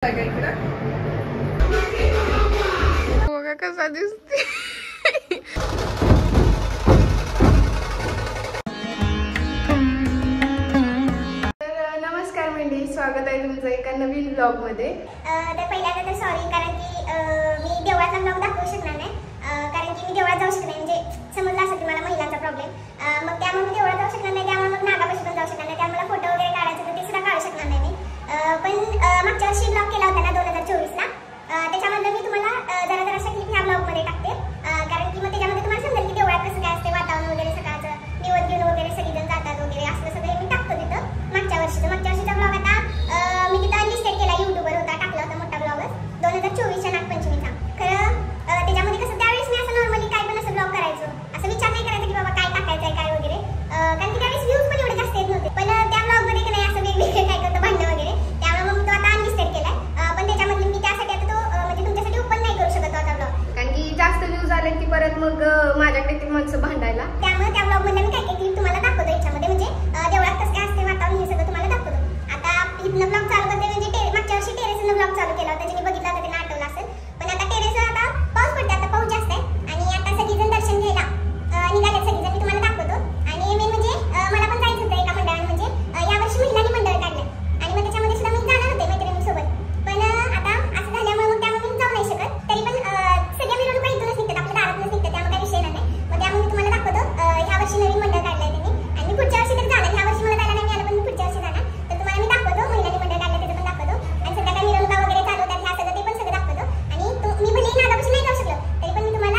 बघा कसा दिसते. तर नमस्कार मंडळी, स्वागत आहे तुमचं एका नवीन ब्लॉग मध्ये. तर पहिल्यांदा तर सॉरी, कारण की मी देवळाचा ब्लॉग दाखवू शकणार नाही, कारण की मी देवळात जाऊ शकणार नाही. म्हणजे समजलं असेल तुम्हाला महिलांचा प्रॉब्लेम, मग त्यामुळे मी देवळात जाऊ शकणार नाही. त्यामुळे मग नागापाशी पण जाऊ शकणार नाही. त्यामुळे मला फोटो वगैरे काढायचं तर ते सुद्धा काढू शकणार नाही मी. पण मागच्या वर्षी ब्लॉग केला होता ना 2024 ला, त्याच्यामधलं मी तुम्हाला जरा जराशा क्लिप ह्या ब्लॉग मध्ये टाकते, कारण की मग त्याच्यामध्ये तुम्हाला समजेल की देवळात कसं काय असते, वातावरण वगैरे सकाळचं, निवड घेऊन वगैरे सगळीजण जातात वगैरे, असं सगळं मी टाकतो तिथं. मागच्या वर्षीचा ब्लॉग आता मी तिथं अनलिस्टेड केला, युट्यूबवर होता, टाकला होता मोठा ब्लॉगच 2024च्या नागपंचमीचा. खरं त्याच्यामध्ये कसं त्यावेळेस मी असं नॉर्मली काय पण असं ब्लॉग करायचो, असं विचार नाही करायचा की बाबा काय टाकायचं आहे काय वगैरे, कारण की त्यावेळेस व्ह्यूज पण एवढे जास्त येत नव्हते. पण त्या ब्लॉगमध्ये की नाही असं वेगवेगळे काय करतं भांडणं वगैरे, त्यामुळे मग तो आता अनलिस्टेड केलाय. पण त्याच्यामध्ये मी त्यासाठी आता तो म्हणजे तुमच्यासाठी ओपन नाही करू शकत आता ब्लॉग, कारण की जास्त व्ह्यूज आले की परत मग माझ्याकडे ती माणसं भांडायला. त्यामुळे त्या ब्लॉग मध्ये मी काय काय क्लिप तुम्हाला दाखवतो याच्यामध्ये, म्हणजे देवळात कसं काय असते वातावरण हे सगळं तुम्हाला दाखवतो. आता इथनं ब्लॉग चालू करते, म्हणजे मागच्या वर्षी टेरेसनं ब्लॉग चालू केला होता, ज्यांनी बघितला होता त्यांना आठवलं असेल. पण आता टेरेस आता पाऊस पडते, आता पाऊस जास्त आहे आणि आता सगळीजण दर्शन घ्यायला निघालेत सगळीजण, मी तुम्हाला दाखवतो. आणि मेन म्हणजे मला पण जायचं होतं एका मंडळाने, म्हणजे यावर्षी महिलांनी मंडळ काढलं आणि मग त्याच्यामध्ये सुद्धा मी जाणार होते मैत्रिणींसोबत. पण आता असं झाल्यामुळे मग त्यामुळे मी जाऊ नाही शकत. तरी पण सगळ्या मिरवणुका इथूनच निघतात, आपल्या दारातूनच निघतात, त्यामुळे काही विषय नाही. मग त्यामुळे मी तुम्हाला दाखवतो ह्या वर्षी नवीन मंडळ काढलंय त्यांनी, आणि मी पुढच्या वर्षी तरी जाणार. ह्या वर्षी मला जायला नाही मिळालं, पण मी पुढच्या वर्षी जाणार. तर तुम्हाला मी दाखवतो महिलांनी मंडळ काढलं त्याचं पण दाखवतो, आणि सध्या काय मिरवणुका वगैरे चालू होतात ह्या सगळं ते पण सगळं दाखवतो. आणि मी भलेही नागापाशी नाही जाऊ शकलो तरी पण मी तुम्हाला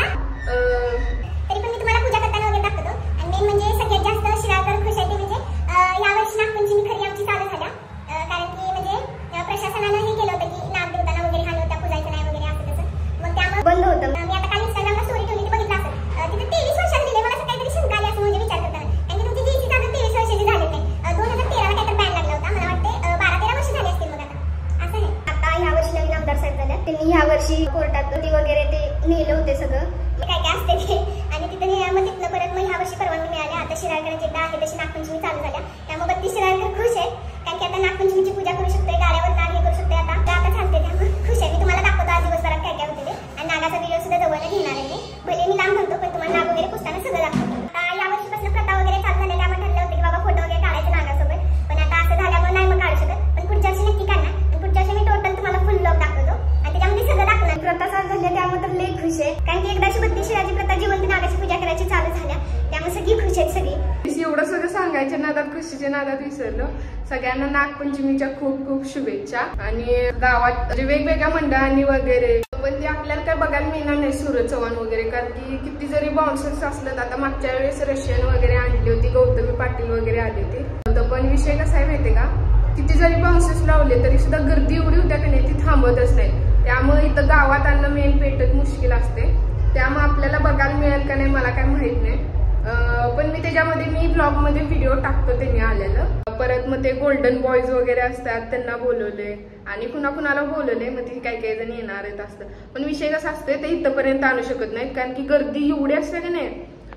पूजा करताना वगैरे दाखवतो. आणि मेन म्हणजे सगळ्यात जास्त शिराळकर खुश आहे ते म्हणजे यावर्षी नागपंचमी खरी आमची चालू झाल्या, कारण की म्हणजे प्रशासनानं हे केलं होतं की नाग देवताना वगैरे हा नव्हता पूजायचं नाही वगैरे असं तसं, मग त्यामुळे बंद होतं. मी आता काल इंस्टाग्रामला स्टोरी ठेवली, ती बघितलं असेल, तिथे 23 वर्षांनी दिले. मला असं काहीतरी शंका आली असं म्हणजे विचार करताना, कारण की तुमची जी चालू 23 वर्षाची झाली नाही. 2013 ला काहीतरी बॅन लागला होता, मला वाटते 12-13 वर्ष झाली असतील. मग आता असं आहे. आता ह्या वर्षी नवीन आमदार साहेब झाल्या, त्यांनी ह्या वर्षी कोर्टात वगैरे ते नेलं होते सगळं काय काय असते ते, आणि तिथं मग तिथनं परत मग ह्या वर्षी परवानगी मिळाली. आता शिराळकरांची एकदा आहे तशी नागपंचमी चालू झाल्या, त्यामुळे 32 शिराळकर खुश आहे, कारण की आता नागपंचमीची पूजा करू शकतोय, गाड्यावर नाग हे करू शकतोय, आता चालते, त्यामुळे खुश आहे. मी तुम्हाला दाखवतो आज दिवसभरात काय काय होते ते, आणि नागाचा व्हिडिओ सुद्धा जवळ घेणार आहे. भले मी लांब म्हणतो, पण तुम्हाला नाग वगैरे पुसताना सगळं दाखवतो. या वर्षीपासून प्रथा वगैरे चालू झाल्या, त्यामुळे ठरलं होतं की बाबा फोटो वगैरे काढायचं नागासोबत, पण आता असं झाल्यामुळे नाही मग काढू शकत. पण पुढच्या वर्षी नक्की काढणार, आणि पुढच्या वर्षी मी टोटल तुम्हाला फुल ब्लॉग दाखवतो, आणि त्याच्यामध्ये सगळं दाखवणार. प्रथा चालू झाल्या त्यामुळे तर लई खुश आहे, कारण की एकदाची 32 शिराची प्रथा जिवंत नागाची पूजा करायची चालू झाल्या, त्यामुळे सगळी खुश आहेत सगळी. एवढं सगळं सांगायच्या नादात खुशीच्या नादात विसरलो. सगळ्यांना नागपंचमीच्या खूप खूप शुभेच्छा. आणि गावात म्हणजे वेगवेगळ्या मंडळांनी वगैरे, पण ते आपल्याला काय बघायला मिळणार नाही सूरज चव्हाण वगैरे, कारण की किती जरी बाउन्सर्स असलं, आता मागच्या वेळेस रशियन वगैरे आणली होती, गौतमी पाटील वगैरे आले ते. पण विषय कसा आहे माहितीये का, किती जरी बाउन्सर्स लावले तरी सुद्धा गर्दी एवढी होत्या का नाही, ती थांबतच नाही. त्यामुळे इथं गावात आणणं मेन पेटत मुश्किल असते, त्यामुळे आपल्याला बघायला मिळेल का नाही मला काय माहित नाही. पण मी त्याच्यामध्ये मी ब्लॉग मध्ये व्हिडिओ टाकतो त्यांनी आलेलं. परत मग ते गोल्डन बॉयज वगैरे असतात, त्यांना बोलवले, आणि कुणाला बोलवले, मग ते काही जण येणार आहेत असतं. पण विषय कसा असते, ते इथपर्यंत आणू शकत नाहीत, कारण की गर्दी एवढी असते की नाही,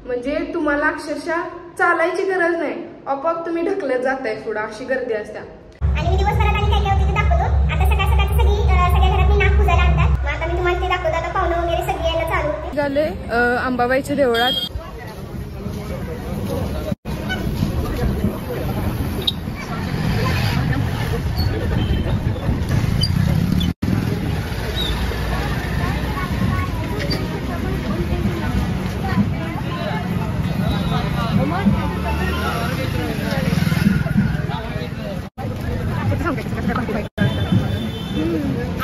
म्हणजे तुम्हाला अक्षरशः चालायची गरज नाही, आपोआप तुम्ही ढकलत जाताय पुढं, अशी गर्दी असते. आणि मी दिवसभरात आणि काय काय होते ते दाखवतो. आता सकाळ सगळ्या घरात मी नाग पूजायला आणतात, मग आता मी तुम्हाला ते दाखवतो. आता पाहुणे वगैरे सगळी यायला चालू होते. झाले अंबाबाईच्या देवळात.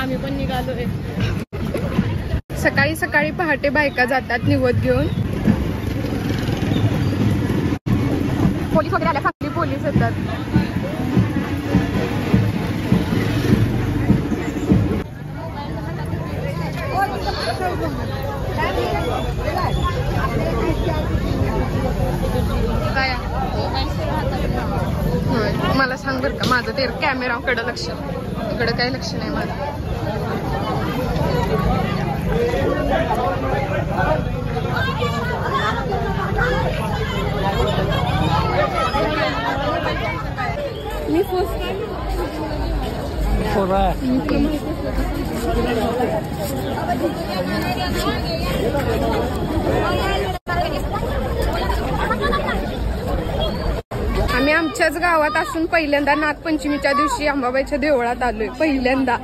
आम्ही पण निघालोय. सकाळी सकाळी पहाटे बायका जातात निवद घेऊन. पोलीस वगैरे आल्या, सांगली पोलीस येतात. काय मला सांग बरं का, माझं ते कॅमेराकडे लक्ष, इकडे काही लक्ष नाही माझं. मी फर्स्ट टाइम आम्ही आमच्याच गावात असून पहिल्यांदा नागपंचमीच्या दिवशी अंबाबाईच्या देवळात आलोय पहिल्यांदा.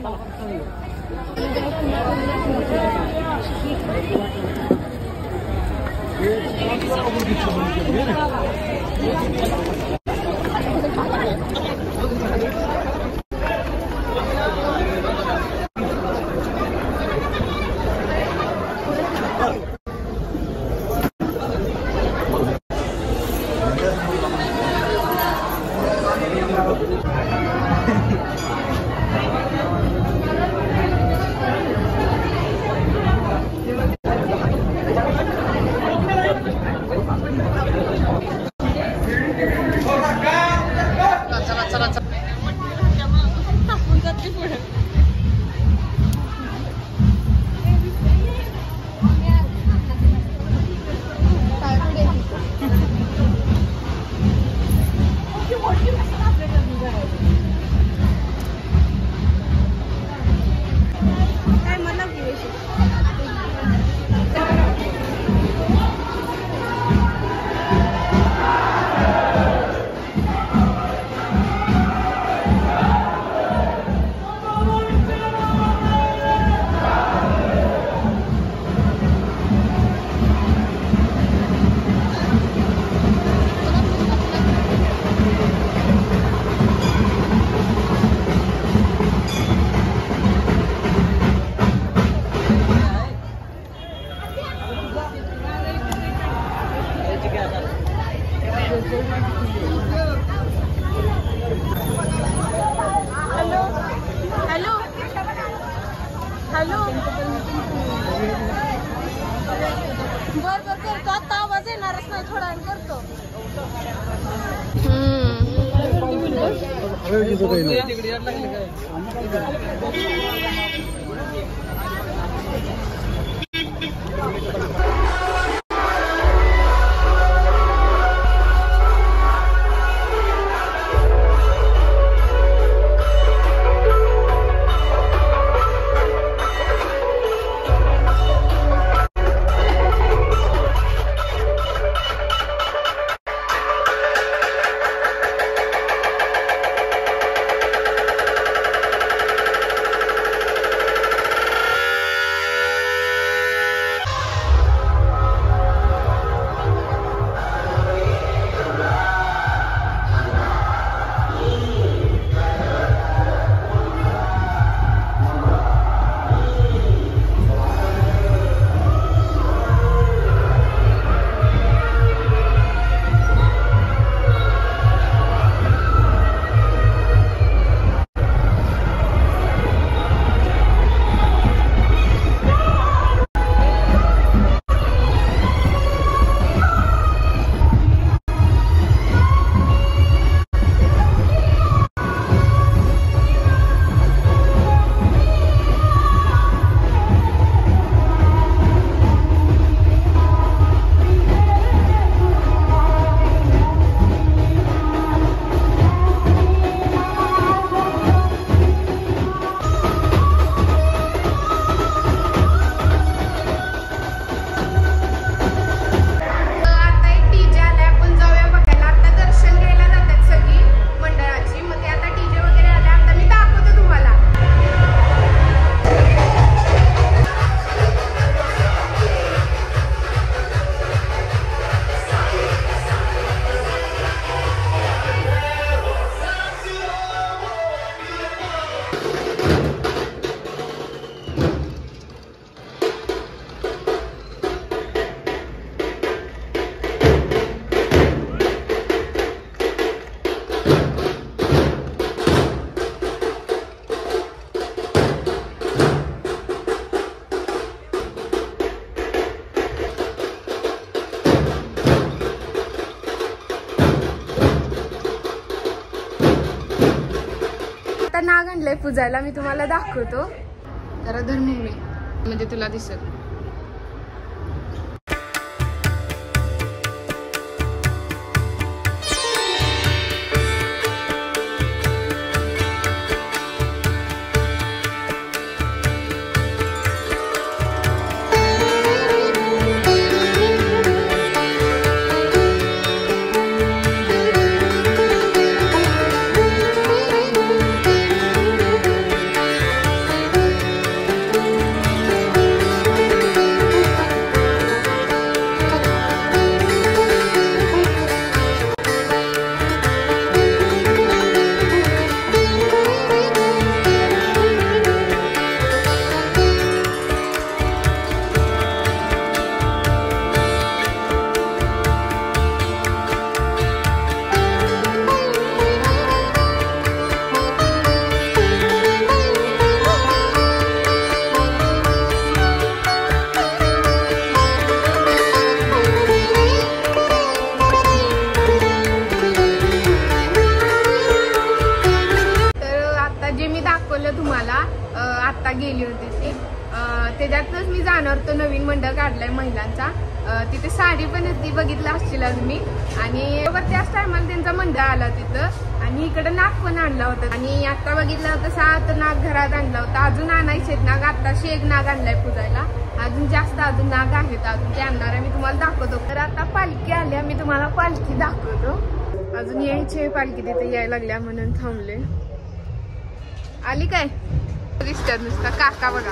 हॅलो बर बर करतो आता आवाज येणारच नाही थोडा वेळ करतो. नाग आणलंय पूजायला, मी तुम्हाला दाखवतो. जरा धर मम्मी, म्हणजे तुला दिसेल. गेली होती ती, त्याच्यातच मी जाणार होतो. नवीन मंडळ काढलाय महिलांचा, तिथे साडी पण होती, बघितलं असतील मी. आणि त्याच टायमाला त्यांचा मंडळ आला तिथं, आणि इकडे नाग पण आणला होता. आणि आता बघितलं होतं 7 नाग घरात आणला होता. अजून आणायचे नाग, आताशी एक नाग आणलाय पूजायला. अजून जास्त अजून नाग आहेत, अजून ते आणणार आहे, मी तुम्हाला दाखवतो. तर आता पालखी आल्या, मी तुम्हाला पालखी दाखवतो. अजून यायचे पालखी, तिथे यायला लागल्या म्हणून थांबले. आली काय दिसतात नुसता काका बघा.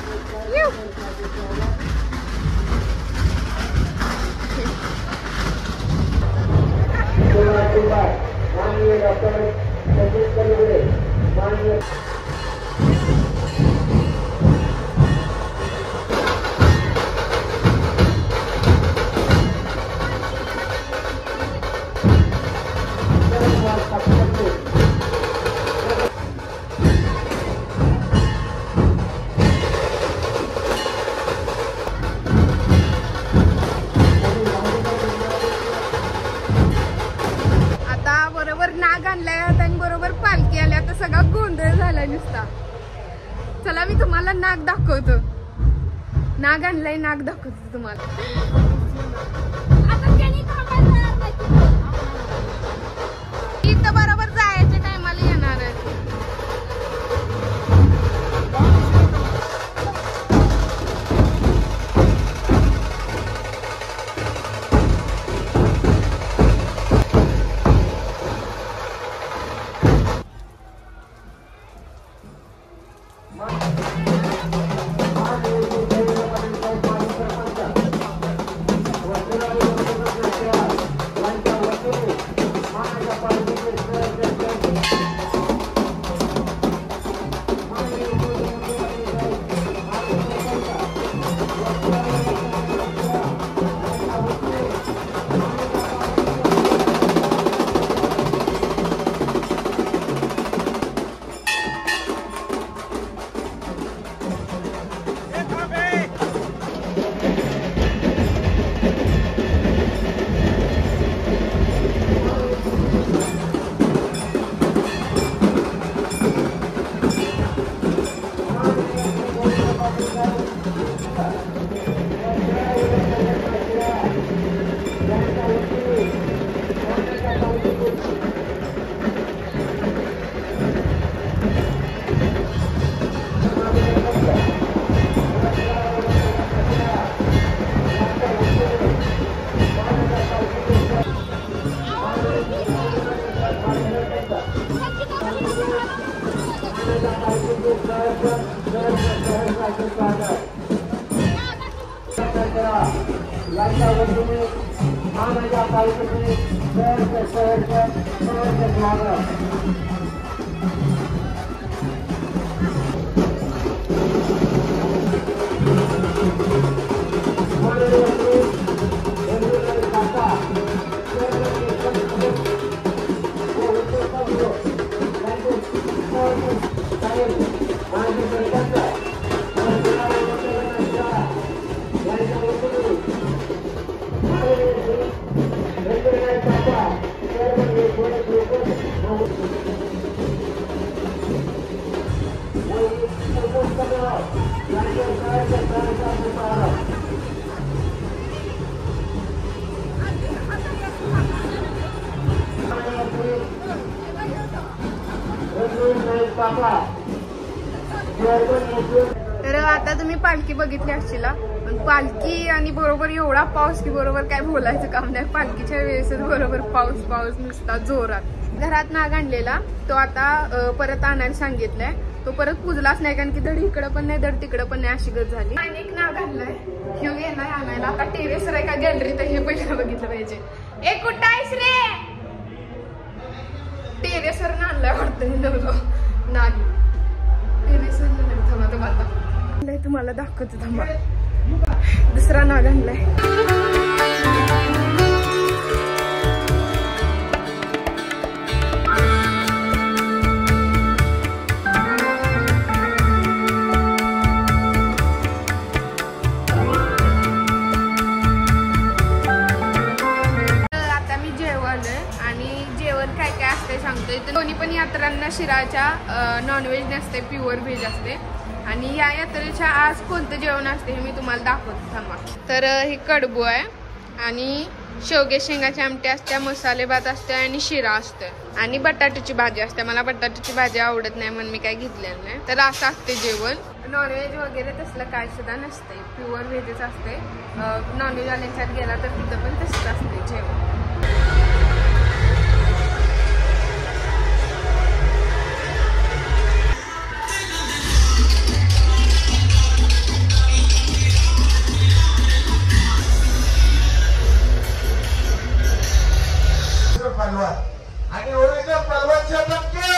नाग आणलाय आणि बरोबर पालखी आल्या, आता सगळा गोंधळ झालाय नुसता. चला मी तुम्हाला नाग दाखवतो. नाग आणलाय, नाग दाखवतो तुम्हाला. इथं बरोबर जायच्या टायमाला येणार आहे. तर आता तुम्ही पालखी बघितली असशील, पण पालखी आणि बरोबर एवढा पाऊस की बरोबर काय बोलायचं काम नाही. पालखीच्या वेळेसच बरोबर पाऊस पाऊस नुसता जोरात. घरात नाग आणलेला तो आता परत आणायला सांगितलंय. तो परत पुजलाच नाही, कारण की धड इकडं पण नाही धड तिकडं पण नाही अशी गत झाली. आणि एक नाग आणलाय, ह्यो गेलाय आणायला. आता टेरेसवर आहे का गॅलरीत हे पहिलं बघितलं पाहिजे. एक कुठं आहेस रे? टेरेसवर आणलाय वाटतं नाग. टेरेसवर नाही, थांबा तुम्हाला तुम्हाला दाखवतो. थांबा, दुसरा नाग आणलाय. सांगतोय तर दोन्ही पण यात्रांना शिराच्या नॉनव्हेज नसते, प्युअर व्हेज असते. आणि या यात्रेच्या आज कोणतं जेवण असते हे मी तुम्हाला दाखवते थांबा. तर ही कडबू आहे आणि शेवगे शेंगाची आमटी असते, मसाले भात असते आणि शिरा असते आणि बटाट्याची भाजी असते. मला बटाट्याची भाजी आवडत नाही म्हणून मी काय घेतलेलं नाही. तर असं असते जेवण. नॉनव्हेज वगैरे तसलं काय सुद्धा नसते, प्युअर व्हेजच असते. नॉनव्हेज वाल्यांच्यात गेला तर तिथं पण तसंच असते जेवण. आणि ओरिजिनल पलवानच्या टक्के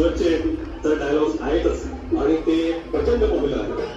पिक्चरचे तर डायलॉग्स आहेतच आणि ते प्रचंड पॉप्युलर आहे.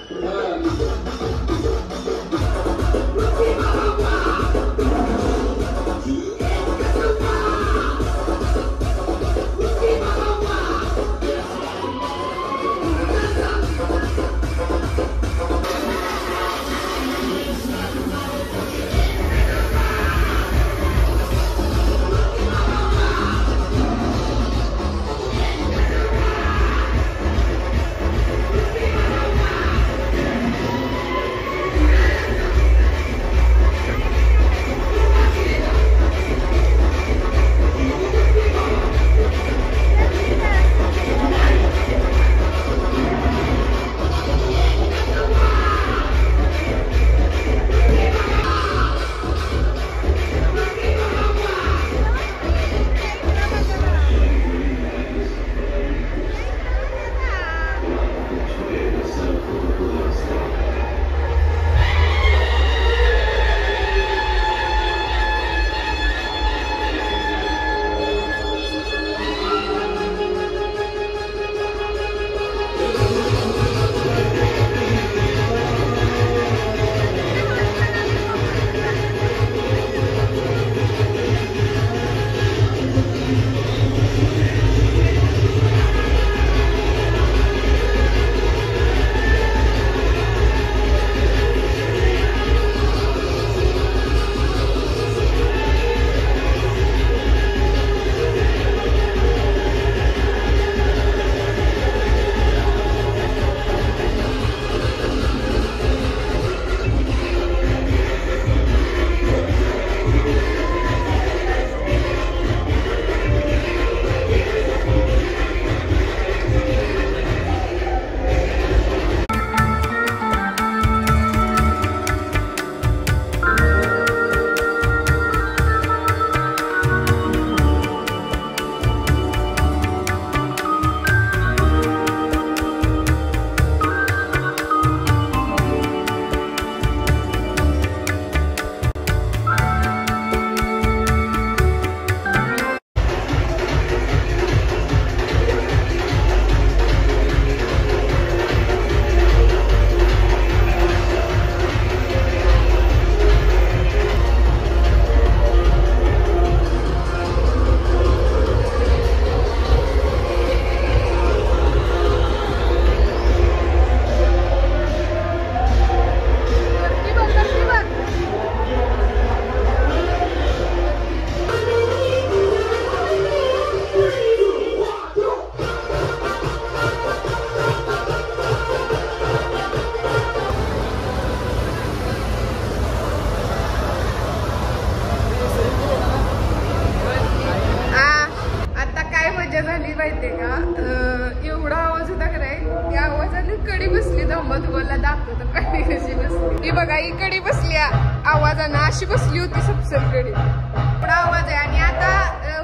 एवढा आवाज होता का नाही, त्या आवाजाने कडी बसली. दंबा तुम्हाला दाखवतो कडी कशी बसली. ही बघा, ही कडी बसली आवाजानं, अशी बसली होती सबसर कडी. एवढा आवाज आहे. आणि आता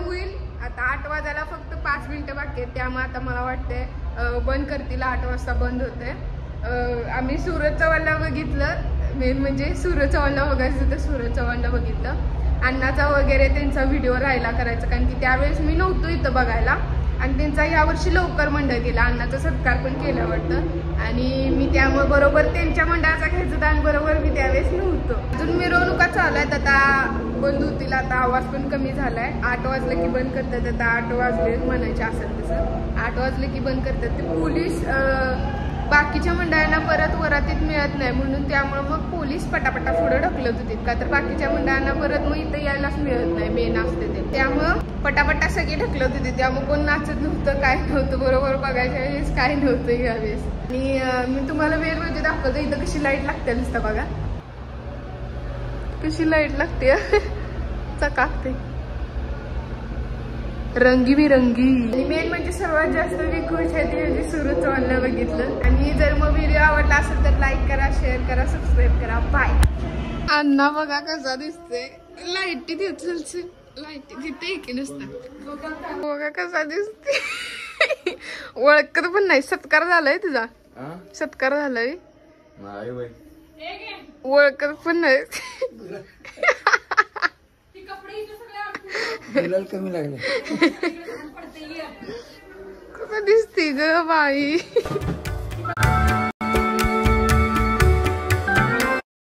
होईल, आता 8 वाजायला फक्त 5 मिनिटं बाकी आहेत. त्यामुळे आता मला वाटतंय बंद करतील. 8 वाजता बंद होते. आम्ही सूरज चव्हाणला बघितलं. मेन म्हणजे सूरज चव्हाणला बघायचं तर सूरज चव्हाणला बघितलं. अण्णाचा वगैरे त्यांचा व्हिडिओ राहिला करायचा, कारण की त्यावेळेस मी नव्हतो इथं बघायला. आणि त्यांचा यावर्षी लवकर मंडळ केला, अण्णाचा सत्कार पण केला वाटतं. आणि मी त्यामुळे बरोबर त्यांच्या मंडळाचा घ्यायचं आणि बरोबर मी त्यावेळेस नव्हतो. अजून मिरवणुका चालू आहेत. आता बंद होतील. आता आवाज पण कमी झालाय. 8 वाजले की बंद करतात. आता 8 वाजले म्हणायचे असेल तसं. 8 वाजले की बंद करतात. ते पोलीस बाकीच्या मंडळांना परत वरातीत मिळत नाही म्हणून, त्यामुळे मग पोलीस पटापटा पुढे ढकलत होते. का तर बाकीच्या मंडळांना परत मग इथं यायलाच मिळत नाही, मेन असते ते. त्यामुळं पटापटा सगळे ढकलत होते. त्यामुळे कोण नाचत नव्हतं, काय नव्हतं. बरोबर बघायच्या वेळेस काय नव्हतं यावेळेस. आणि मी तुम्हाला वेळ म्हणजे दाखवतो. इथं कशी लाईट लागते नुसतं बघा, कशी लाईट लागते. चकाकते, रंगीबिरंगी. आणि मेन म्हणजे सर्वात जास्त मी खुश आहे ते म्हणजे सूरज चव्हाणला बघितलं. आणि जर मग व्हिडिओ आवडला असेल तर लाईक करा, शेअर करा, सबस्क्राईब करा. बाय. अण्णा बघा कसा दिसते. लाईट दिसते, लाईट तिथे एक नसता. बघा कसा दिसते. ओळखत पण नाही. सत्कार झालाय तुझा? सत्कार झालाय? ओळखत पण नाही. कमी लागले. दिसती ग बाई.